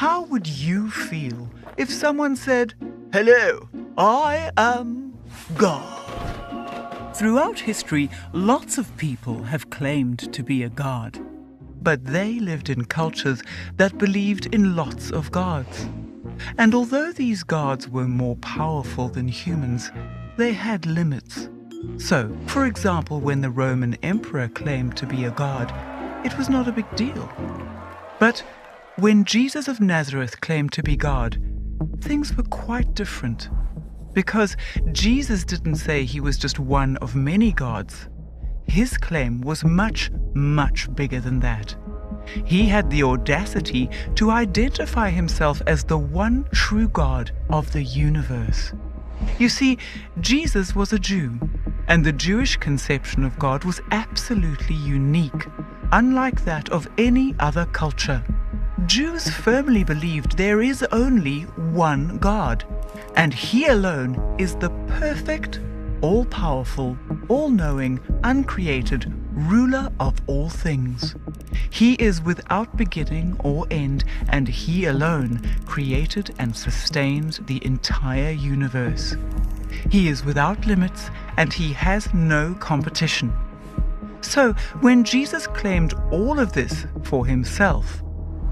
How would you feel if someone said, "Hello, I am God"? Throughout history, lots of people have claimed to be a god. But they lived in cultures that believed in lots of gods. And although these gods were more powerful than humans, they had limits. So, for example, when the Roman emperor claimed to be a god, it was not a big deal. But when Jesus of Nazareth claimed to be God, things were quite different. Because Jesus didn't say he was just one of many gods. His claim was much, much bigger than that. He had the audacity to identify himself as the one true God of the universe. You see, Jesus was a Jew, and the Jewish conception of God was absolutely unique, unlike that of any other culture. Jews firmly believed there is only one God, and He alone is the perfect, all-powerful, all-knowing, uncreated ruler of all things. He is without beginning or end, and He alone created and sustains the entire universe. He is without limits, and He has no competition. So, when Jesus claimed all of this for Himself,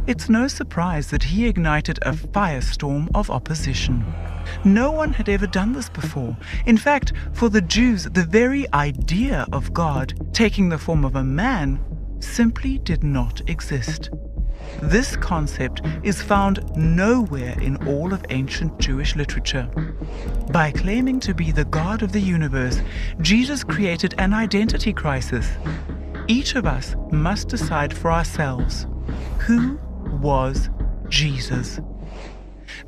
it's no surprise that He ignited a firestorm of opposition. No one had ever done this before. In fact, for the Jews, the very idea of God taking the form of a man simply did not exist. This concept is found nowhere in all of ancient Jewish literature. By claiming to be the God of the universe, Jesus created an identity crisis. Each of us must decide for ourselves, who was Jesus?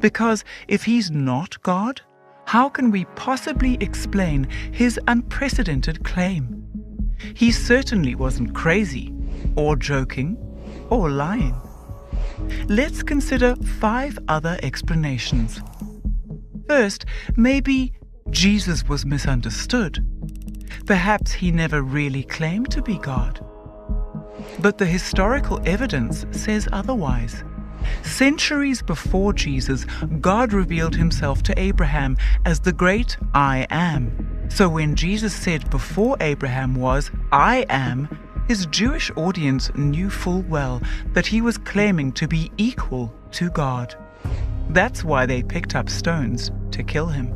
Because if He's not God, how can we possibly explain His unprecedented claim? He certainly wasn't crazy, or joking, or lying. Let's consider 5 other explanations. First, maybe Jesus was misunderstood. Perhaps He never really claimed to be God. But the historical evidence says otherwise. Centuries before Jesus, God revealed Himself to Abraham as the great I Am. So when Jesus said before Abraham was, "I am," His Jewish audience knew full well that He was claiming to be equal to God. That's why they picked up stones to kill Him.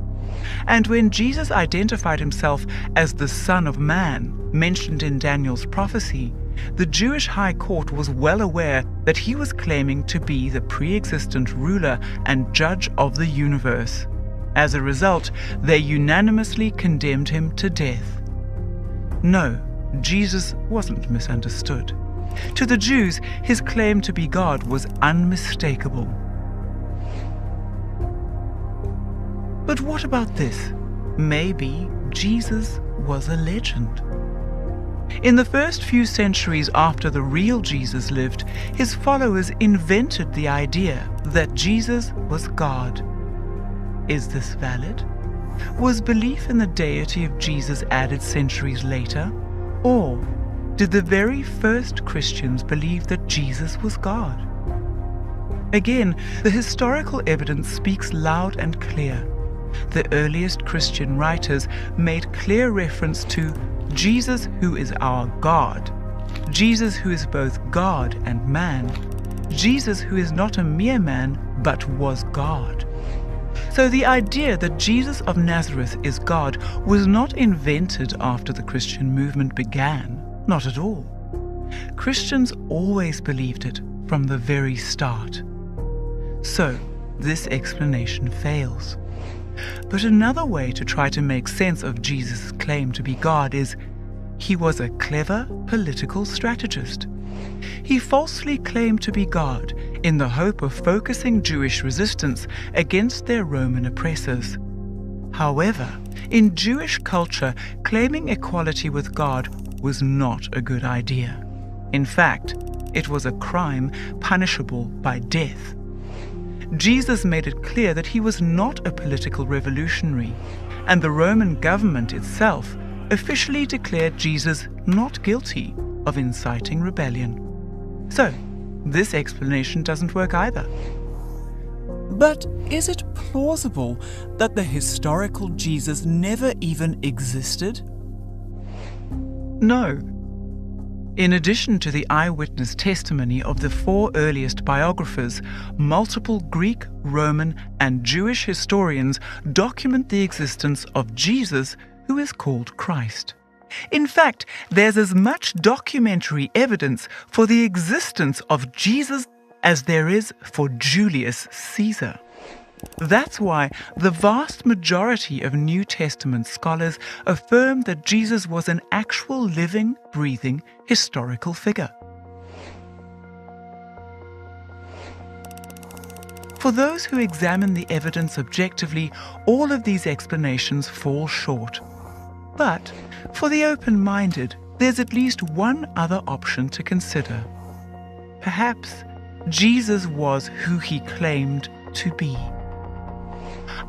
And when Jesus identified Himself as the Son of Man, mentioned in Daniel's prophecy, the Jewish High Court was well aware that He was claiming to be the pre-existent ruler and judge of the universe. As a result, they unanimously condemned Him to death. No, Jesus wasn't misunderstood. To the Jews, His claim to be God was unmistakable. But what about this? Maybe Jesus was a legend. In the first few centuries after the real Jesus lived, His followers invented the idea that Jesus was God. Is this valid? Was belief in the deity of Jesus added centuries later? Or did the very first Christians believe that Jesus was God? Again, the historical evidence speaks loud and clear. The earliest Christian writers made clear reference to Jesus who is our God, Jesus who is both God and man, Jesus who is not a mere man but was God. So the idea that Jesus of Nazareth is God was not invented after the Christian movement began, not at all. Christians always believed it from the very start. So this explanation fails. But another way to try to make sense of Jesus' claim to be God is He was a clever political strategist. He falsely claimed to be God in the hope of focusing Jewish resistance against their Roman oppressors. However, in Jewish culture, claiming equality with God was not a good idea. In fact, it was a crime punishable by death. Jesus made it clear that He was not a political revolutionary, and the Roman government itself officially declared Jesus not guilty of inciting rebellion. So, this explanation doesn't work either. But is it plausible that the historical Jesus never even existed? No. In addition to the eyewitness testimony of the 4 earliest biographers, multiple Greek, Roman, and Jewish historians document the existence of Jesus, who is called Christ. In fact, there's as much documentary evidence for the existence of Jesus as there is for Julius Caesar. That's why the vast majority of New Testament scholars affirm that Jesus was an actual living, breathing, historical figure. For those who examine the evidence objectively, all of these explanations fall short. But for the open-minded, there's at least one other option to consider. Perhaps Jesus was who he claimed to be.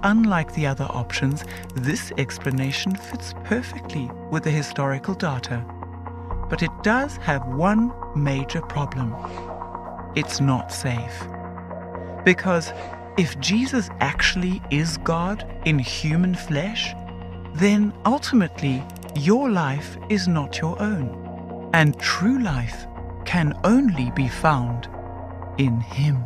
Unlike the other options, this explanation fits perfectly with the historical data. But it does have one major problem. It's not safe. Because if Jesus actually is God in human flesh, then ultimately your life is not your own, and true life can only be found in Him.